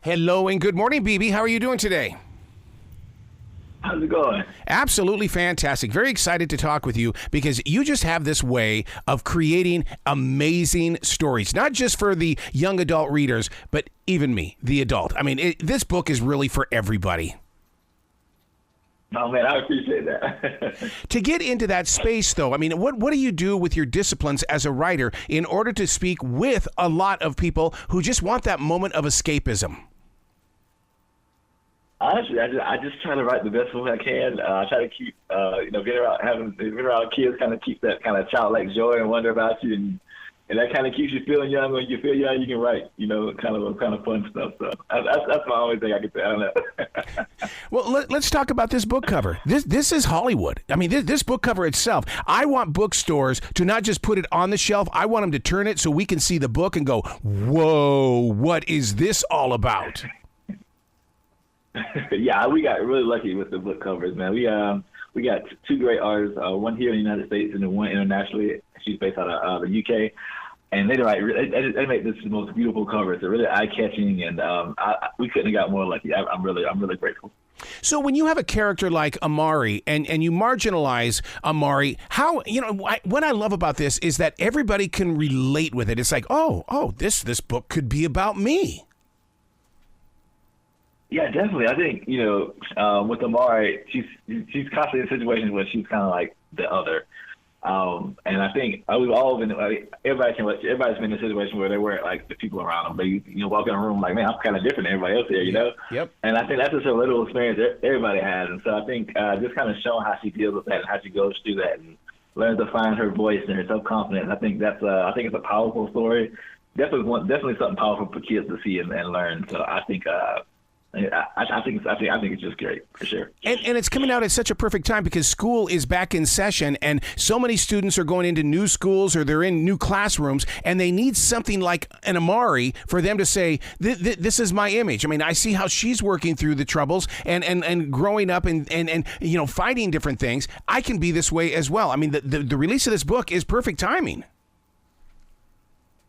Hello and good morning, BB. How are you doing today? How's it going? Absolutely fantastic. Very excited to talk with you because you just have this way of creating amazing stories, not just for the young adult readers, but even me, the adult. I mean, this book is really for everybody. Oh, man, I appreciate that. To get into that space, though, I mean, what do you do with your disciplines as a writer in order to speak with a lot of people who just want that moment of escapism? Honestly, I just try to write the best book I can. I try to keep, being around kids, kind of keep that kind of childlike joy and wonder about you, and that kind of keeps you feeling young. When you feel young, you can write, kind of fun stuff. So that's my only thing I can say on that. Well, let's talk about this book cover. This is Hollywood. I mean, this book cover itself. I want bookstores to not just put it on the shelf. I want them to turn it so we can see the book and go, "Whoa, what is this all about?" Yeah, we got really lucky with the book covers, man. We got two great artists, one here in the United States and then one internationally. She's based out of the UK, and they make this the most beautiful covers. They're really eye catching, and we couldn't have got more lucky. I'm really grateful. So when you have a character like Amari and you marginalize Amari, how, what I love about this is that everybody can relate with it. It's like, oh, this book could be about me. Yeah, definitely. I think, with Amari, she's constantly in situations where she's kind of like the other. And I think we've all been, everybody's been in a situation where they weren't like the people around them. They, walk in a room like, man, I'm kind of different than everybody else here, Yep. And I think that's just a little experience everybody has. And so I think just kind of showing how she deals with that and how she goes through that and learns to find her voice and her self-confidence. I think I think it's a powerful story. Definitely something powerful for kids to see and learn. So I think, I think it's just great, for sure. And it's coming out at such a perfect time because school is back in session and so many students are going into new schools or they're in new classrooms and they need something like an Amari for them to say, this is my image. I mean, I see how she's working through the troubles and growing up and fighting different things. I can be this way as well. I mean, the release of this book is perfect timing.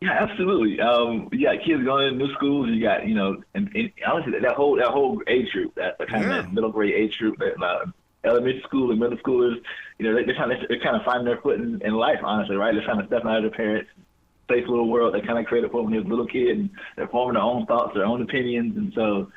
Yeah, absolutely. You got kids going into new schools. You got, and honestly, that whole age group, that kind of that middle grade age group, elementary school and middle schoolers, they're kind of finding their foot in life. Honestly, right? They're trying to step out of their parents' safe little world they kind of created for them when they was a little kid, and they're forming their own thoughts, their own opinions, and so.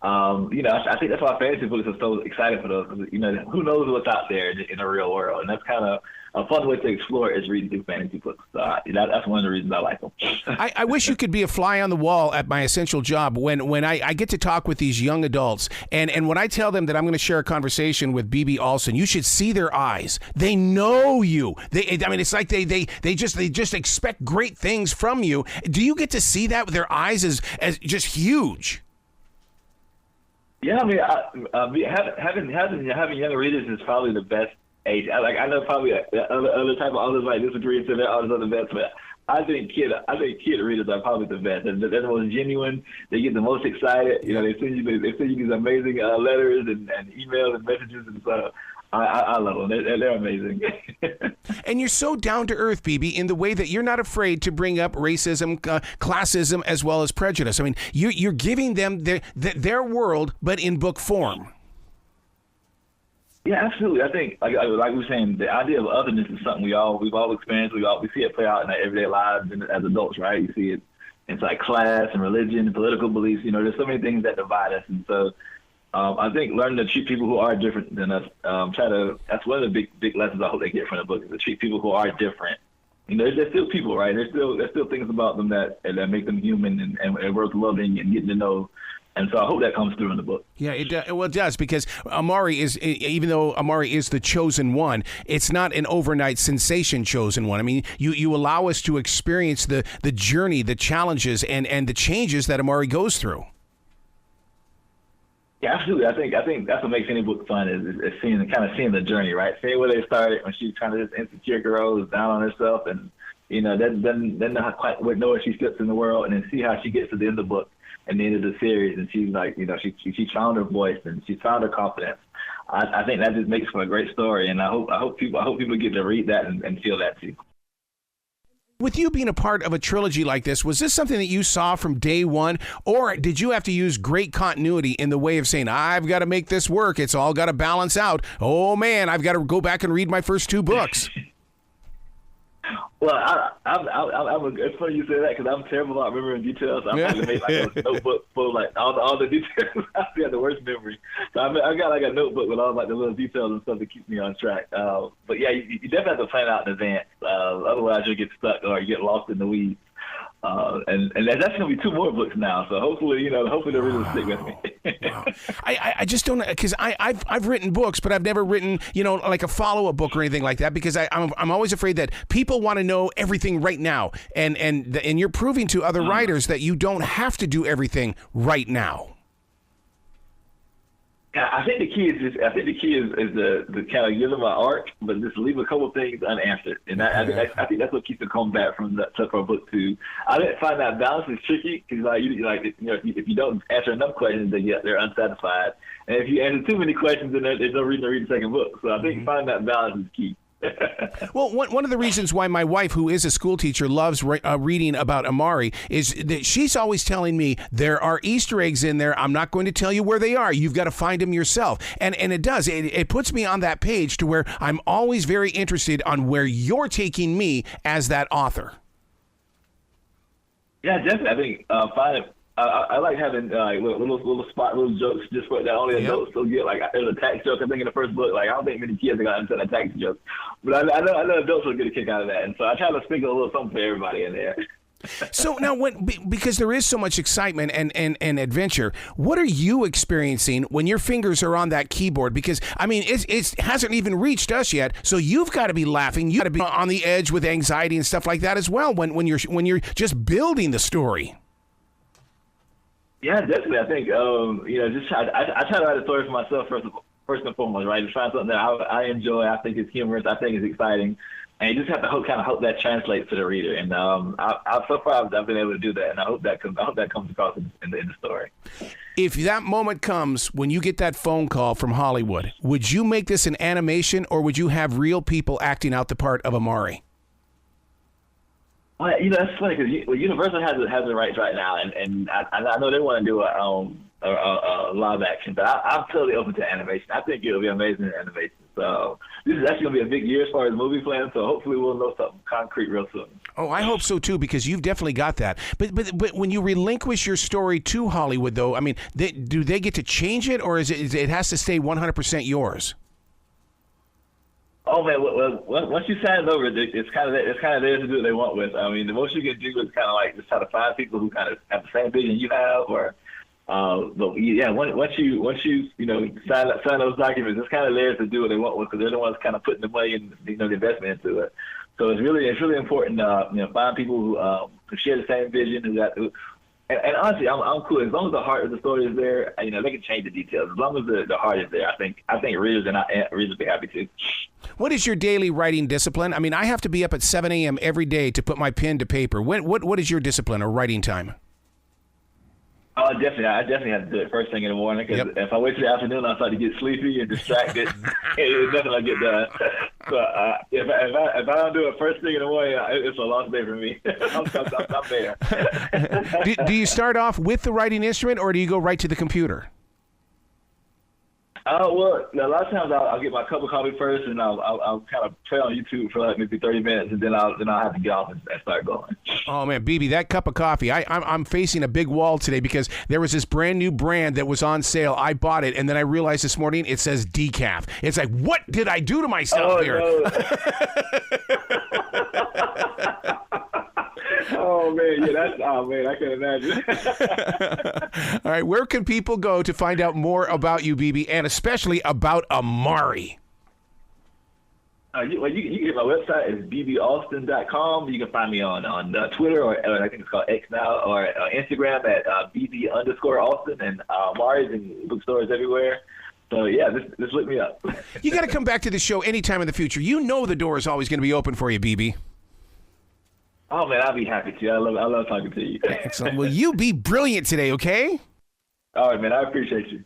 I think that's why fantasy books are so exciting for those, because, who knows what's out there in the real world, and that's kind of a fun way to explore is reading through fantasy books. So that's one of the reasons I like them. I wish you could be a fly on the wall at my essential job when I get to talk with these young adults, and when I tell them that I'm going to share a conversation with BB Alston, you should see their eyes. They know you. It's like they just expect great things from you. Do you get to see that with their eyes as just huge? Yeah, I mean, having younger readers is probably the best age. I know probably other type of authors might disagree and say that others are the best, but I think kid readers are probably the best. They're the most genuine. They get the most excited. They send you these amazing letters and emails and messages, and so I love them. They're amazing. And you're so down to earth, BB, in the way that you're not afraid to bring up racism, classism, as well as prejudice. I mean, you're giving them their world, but in book form. Yeah, absolutely. I think, like we were saying, the idea of otherness is something we've all experienced. We see it play out in our everyday lives and as adults, right? You see it in like class and religion and political beliefs. There's so many things that divide us, and so. I think learning to treat people who are different than us, that's one of the big lessons I hope they get from the book, is to treat people who are different. They're still people, right? There's still things about them that make them human and worth loving and getting to know. And so I hope that comes through in the book. Yeah, it does, because Amari even though Amari is the chosen one, it's not an overnight sensation chosen one. I mean, you allow us to experience the journey, the challenges, and the changes that Amari goes through. Yeah, absolutely. I think that's what makes any book fun is seeing the journey, right? Seeing where they started when she's kind of this insecure girl who's down on herself and doesn't know quite know where she fits in the world, and then see how she gets to the end of the book and the end of the series, and she's like, she found her voice and she found her confidence. I think that just makes for a great story, and I hope people get to read that and feel that too. With you being a part of a trilogy like this, was this something that you saw from day one, or did you have to use great continuity in the way of saying, I've got to make this work, it's all got to balance out, oh man, I've got to go back and read my first 2 books? Well, it's funny you say that because I'm terrible about remembering details. I'm going to make like a notebook full of like all the details. I have the worst memory. So I've got like a notebook with all like the little details and stuff that keeps me on track. But yeah, you definitely have to plan out in advance. Otherwise you'll get stuck or you get lost in the weeds. And that's going to be 2 more books now. So hopefully the readers will stick with me. Wow. I just don't, because I've written books, but I've never written, like a follow-up book or anything like that, because I'm always afraid that people want to know everything right now. And you're proving to other writers that you don't have to do everything right now. Yeah, I think the key is the kind of give them an arc, but just leave a couple things unanswered, and I think that's what keeps it coming back from that tough book too. I find that balance is tricky because if you don't answer enough questions, then they're unsatisfied, and if you answer too many questions, then there's no reason to read the second book. So I think finding that balance is key. Well, one of the reasons why my wife, who is a school teacher, loves reading about Amari is that she's always telling me there are Easter eggs in there. I'm not going to tell you where they are. You've got to find them yourself. And it does. It puts me on that page to where I'm always very interested on where you're taking me as that author. Yeah, definitely. I think I like having little jokes just for that only adults will get. Like there's a tax joke I think in the first book. Like I don't think many kids are gonna understand a tax joke, but I know adults will get a kick out of that, and so I try to sprinkle a little something for everybody in there. So now, because there is so much excitement and adventure, what are you experiencing when your fingers are on that keyboard? Because I mean, it hasn't even reached us yet, so you've got to be laughing. You got to be on the edge with anxiety and stuff like that as well when you're just building the story. Yeah, definitely. I think I try to write a story for myself first and foremost, right? To find something that I enjoy, I think is humorous, I think is exciting, and you just have to hope that translates to the reader. And so far I've been able to do that, and I hope that comes across in the story. If that moment comes when you get that phone call from Hollywood, would you make this an animation, or would you have real people acting out the part of Amari? Well, that's funny because Universal has the rights right now, and I know they want to do a live action, but I'm totally open to animation. I think it'll be amazing in animation. So this is actually going to be a big year as far as movie plans. So hopefully we'll know something concrete real soon. Oh, I hope so too, because you've definitely got that. But when you relinquish your story to Hollywood, though, I mean, do they get to change it, or it has to stay 100% yours? Oh man, well, once you sign it over, it's kind of theirs to do what they want with. I mean, the most you can do is kind of like just try to find people who kind of have the same vision you have, or but yeah, once you sign those documents, it's kind of theirs to do what they want with, because they're the ones kind of putting the money and the investment into it. So it's really important to find people who share the same vision, and honestly, I'm cool as long as the heart of the story is there. They can change the details as long as the heart is there. I think readers will be happy too. What is your daily writing discipline? I mean, I have to be up at 7 a.m. every day to put my pen to paper. What is your discipline or writing time? Oh, definitely. I definitely have to do it first thing in the morning, because if I wait till the afternoon, I'll start to get sleepy and distracted. It's nothing I get done. So if I don't do it first thing in the morning, it's a lost day for me. I'm there. Do you start off with the writing instrument, or do you go right to the computer? Well, a lot of times I'll get my cup of coffee first, and I'll kind of play on YouTube for like maybe 30 minutes, and then I'll have to get off and start going. Oh man, BB, that cup of coffee! I'm facing a big wall today because there was this brand new brand that was on sale. I bought it, and then I realized this morning it says decaf. It's like, what did I do to myself here? No. Oh man, I can imagine. All right, where can people go to find out more about you, BB, and especially about Amari? You can get my website. It's bbAlston.com. You can find me on Twitter, or I think it's called X now, or Instagram at bb_Alston, and Amari's in bookstores everywhere. So yeah, just look me up. You got to come back to the show anytime in the future. You know the door is always going to be open for you, BB. Oh man, I'll be happy to. I love talking to you. Excellent. Well, you be brilliant today, okay? All right, man. I appreciate you.